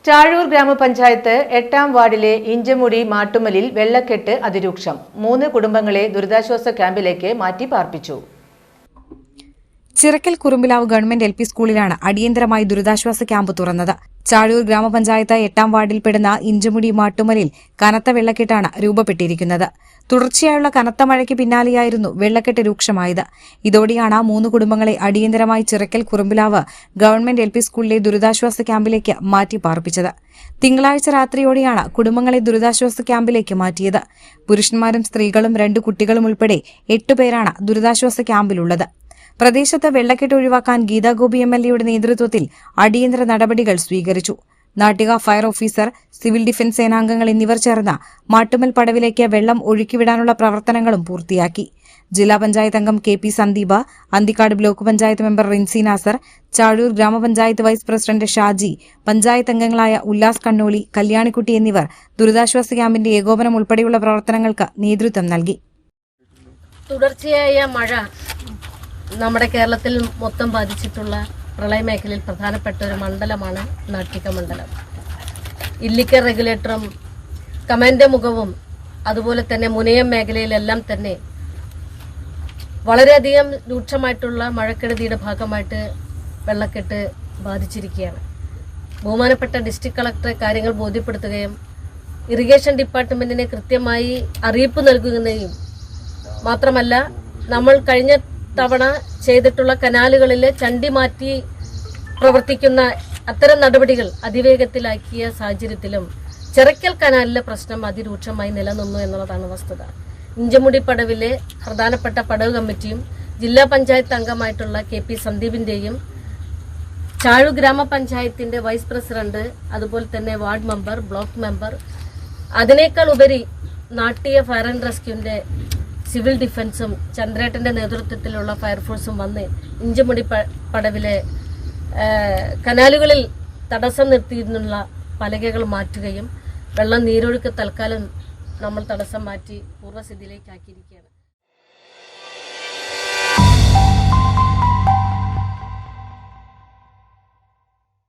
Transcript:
ചാഴൂർ ഗ്രാമപഞ്ചായത്ത് 8ാം വാർഡിലെ ഇഞ്ചമുടി മാട്ടുമലിൽ വെള്ളക്കെട്ട് അതിരൂക്ഷം. 3 കുടുംബങ്ങളെ ദുരിതാശ്വാസ ക്യാമ്പിലേക്ക് മാറ്റി പാർപ്പിച്ചു. ചിറക്കൽ കുറുമ്പിലാവ് ഗവൺമെന്റ് LP സ്കൂളിലാണ് അടിയന്തരമായി ദുരിതാശ്വാസ ക്യാമ്പ് തുറന്നത്. ചാഴൂർ ഗ്രാമപഞ്ചായത്ത് 8ാം വാർഡിൽപ്പെടുന്ന ഇഞ്ചമുടി മാട്ടുമലിൽ കനത്ത വെള്ളക്കെട്ടാണ് രൂപപ്പെട്ടിരിക്കുന്നത്. തുടർച്ചയായുള്ള കനത്ത മഴയ്ക്ക് പിന്നാലെയായിരുന്നു വെള്ളക്കെട്ട് രൂക്ഷമായത്. ഇതോടെയാണ് 3 കുടുംബങ്ങളെ അടിയന്തരമായി ചിറക്കൽ കുറുമ്പിലാവ് ഗവൺമെന്റ് LP സ്കൂളിലെ ദുരിതാശ്വാസ ക്യാമ്പിലേക്ക് മാറ്റി പാർപ്പിച്ചത്. തിങ്കളാഴ്ച രാത്രിയോടെയാണ് കുടുംബങ്ങളെ ദുരിതാശ്വാസ ക്യാമ്പിലേക്ക് മാറ്റിയത്. പുരുഷന്മാരും സ്ത്രീകളും 2 കുട്ടികളും ഉൾപ്പെടെ 8 പേരാണ് ദുരിതാശ്വാസ ക്യാമ്പിലുള്ളത്. പ്രദേശത്ത് വെള്ളക്കെട്ട് ഒഴിവാക്കാൻ ഗീതാഗോപി MLAയുടെ നേതൃത്വത്തിൽ അടിയന്തര നടപടികൾ സ്വീകരിച്ചു. Nattika fire officer, civil defence സേനാംഗങ്ങൾ എന്നിവർ ചേർന്ന് മാട്ടുമൽ പടവിലേക്ക് വെള്ളം ഒഴുക്കിവിടാനുള്ള പ്രവർത്തനങ്ങളും പൂർത്തിയാക്കി. ജില്ലാ പഞ്ചായത്ത് അംഗം KP Sandeep, Anthikkad block panchayat member Rinsi Nasar, Chazhoor ഗ്രാമപഞ്ചായത്ത് വൈസ് പ്രസിഡന്റ് ഷാജി, പഞ്ചായത്ത് അംഗങ്ങളായ ഉല്ലാസ് കണ്ണോളി, കല്യാണിക്കുട്ടി എന്നിവർ ദുരിതാശ്വാസ ക്യാമ്പിന്റെ ഏകോപനം ഉൾപ്പെടെയുള്ള പ്രവർത്തനങ്ങൾക്ക് നേതൃത്വം നൽകി. തുടർച്ചയായ മഴ നമ്മുടെ കേരളത്തിൽ മൊത്തം ബാധിച്ചിട്ടുള്ള പ്രളയമേഖലയിൽ പ്രധാനപ്പെട്ട ഒരു മണ്ഡലമാണ് നാട്ടിക മണ്ഡലം. ഇല്ലിക്കൽ റെഗുലേറ്ററും കമാൻഡ് മുഖവും അതുപോലെ തന്നെ മുനയം മേഖലയിലെല്ലാം തന്നെ വളരെയധികം രൂക്ഷമായിട്ടുള്ള മഴക്കെടുതിയുടെ ഭാഗമായിട്ട് വെള്ളക്കെട്ട് ബാധിച്ചിരിക്കുകയാണ്. ബഹുമാനപ്പെട്ട ഡിസ്ട്രിക്ട് കളക്ടറെ കാര്യങ്ങൾ ബോധ്യപ്പെടുത്തുകയും ഇറിഗേഷൻ ഡിപ്പാർട്ട്മെന്റിനെ കൃത്യമായി അറിയിപ്പ് നൽകുകയും മാത്രമല്ല, നമ്മൾ കഴിഞ്ഞ തവണ ചെയ്തിട്ടുള്ള കനാലുകളിലെ ചണ്ടി മാറ്റി പ്രവർത്തിക്കുന്ന അത്തരം നടപടികൾ അതിവേഗത്തിലാക്കിയ സാഹചര്യത്തിലും ചിറക്കൽ കനാലിലെ പ്രശ്നം അതിരൂക്ഷമായി നിലനിന്നു എന്നുള്ളതാണ് വസ്തുത. ഇഞ്ചമുടി പടവിലെ പ്രധാനപ്പെട്ട പടവ് കമ്മിറ്റിയും ജില്ലാ പഞ്ചായത്ത് അംഗമായിട്ടുള്ള KP സന്ദീപിന്റെയും ചാഴൂർ ഗ്രാമപഞ്ചായത്തിന്റെ വൈസ് പ്രസിഡന്റ്, അതുപോലെ തന്നെ വാർഡ് മെമ്പർ, ബ്ലോക്ക് മെമ്പർ, അതിനേക്കാൾ ഉപരി നാട്ടിയ ഫയർ ആൻഡ് റെസ്ക്യൂവിന്റെ സിവിൽ ഡിഫൻസും ചന്ദ്രേട്ടന്റെ നേതൃത്വത്തിലുള്ള ഫയർഫോഴ്സും വന്ന് ഇഞ്ചമുടി പടവിലെ കനാലുകളിൽ തടസ്സം നിർത്തിയിരുന്നുള്ള പലകകൾ മാറ്റുകയും വെള്ളം നീരൊഴുക്ക് തൽക്കാലം നമ്മൾ തടസ്സം മാറ്റി പൂർവ്വസ്ഥിതിയിലേക്കാക്കിയിരിക്കുകയാണ്.